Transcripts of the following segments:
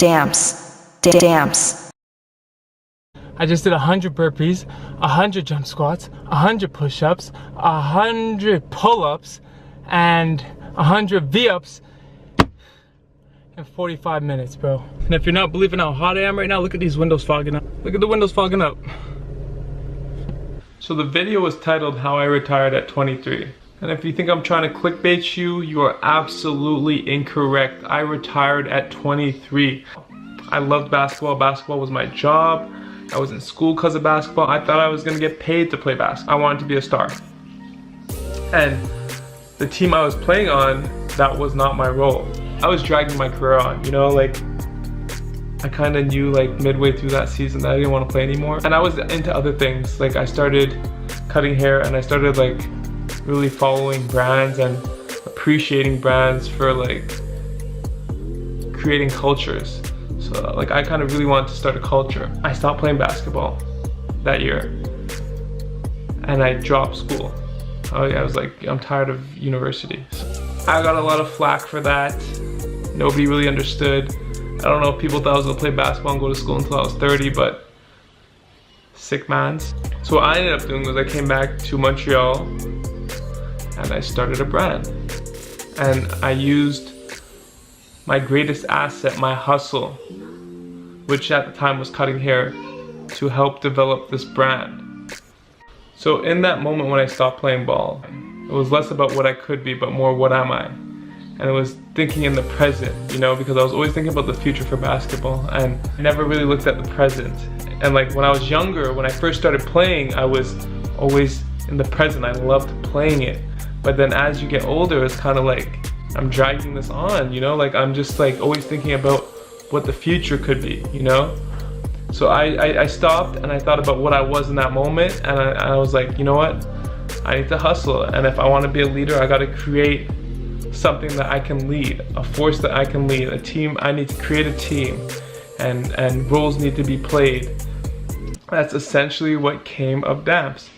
Dams. I just did 100 burpees, 100 jump squats, 100 push-ups, 100 pull-ups, and 100 V-ups in 45 minutes, bro. And if you're not believing how hot I am right now, look at these windows fogging up. Look at the windows fogging up. So the video was titled How I Retired at 23. And if you think I'm trying to clickbait you, you are absolutely incorrect. I retired at 23. I loved basketball. Basketball was my job. I was in school because of basketball. I thought I was gonna get paid to play basketball. I wanted to be a star. And the team I was playing on, that was not my role. I was dragging my career on, you know, like I kind of knew like midway through that season that I didn't want to play anymore. And I was into other things. Like I started cutting hair and I started like really following brands and appreciating brands for like creating cultures. So like I kind of really wanted to start a culture. I stopped playing basketball that year and I dropped school. I was like, I'm tired of university. So I got a lot of flack for that. Nobody really understood. I don't know if people thought I was gonna play basketball and go to school until I was 30, but sick mans. So what I ended up doing was I came back to Montreal and I started a brand. And I used my greatest asset, my hustle, which at the time was cutting hair, to help develop this brand. So in that moment when I stopped playing ball, it was less about what I could be, but more what am I? And I was thinking in the present, you know, because I was always thinking about the future for basketball and I never really looked at the present. And like when I was younger, when I first started playing, I was always in the present. I loved playing it. But then as you get older, it's kind of like, I'm dragging this on, you know, like I'm just like always thinking about what the future could be, you know? So I stopped and I thought about what I was in that moment and I was like, you know what? I need to hustle, and if I want to be a leader, I got to create something that I can lead, a force that I can lead, a team. I need to create a team and roles need to be played. That's essentially what came of Dams.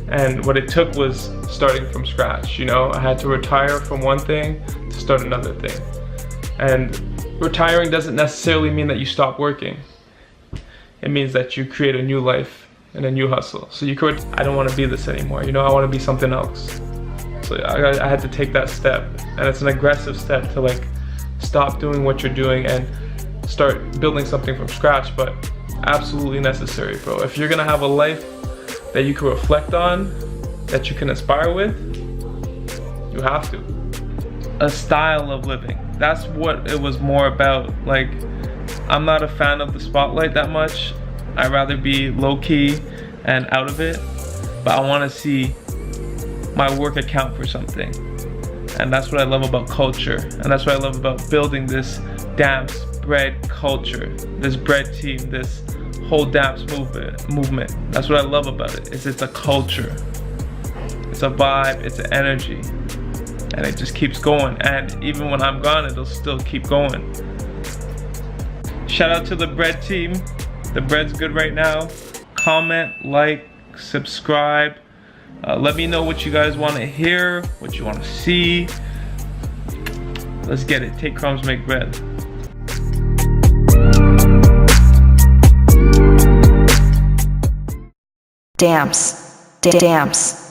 And what it took was starting from scratch, you know? I had to retire from one thing to start another thing. And retiring doesn't necessarily mean that you stop working. It means that you create a new life and a new hustle. So you could, I don't want to be this anymore, you know? I want to be something else. So I had to take that step, and it's an aggressive step to like stop doing what you're doing and start building something from scratch, but absolutely necessary, bro. If you're gonna have a life that you can reflect on, that you can inspire with, you have to. A style of living, that's what it was more about. Like, I'm not a fan of the spotlight that much. I'd rather be low-key and out of it, but I want to see my work account for something. And that's what I love about culture, and that's what I love about building this Dams bread culture, this bread team, this whole Dams movement. That's what I love about it. It's a culture, it's a vibe, it's an energy, and it just keeps going. And even when I'm gone, it'll still keep going. Shout out to the bread team. The bread's good right now. Comment, like, subscribe. Let me know what you guys want to hear, what you want to see. Let's get it. Take crumbs, make bread. Dams.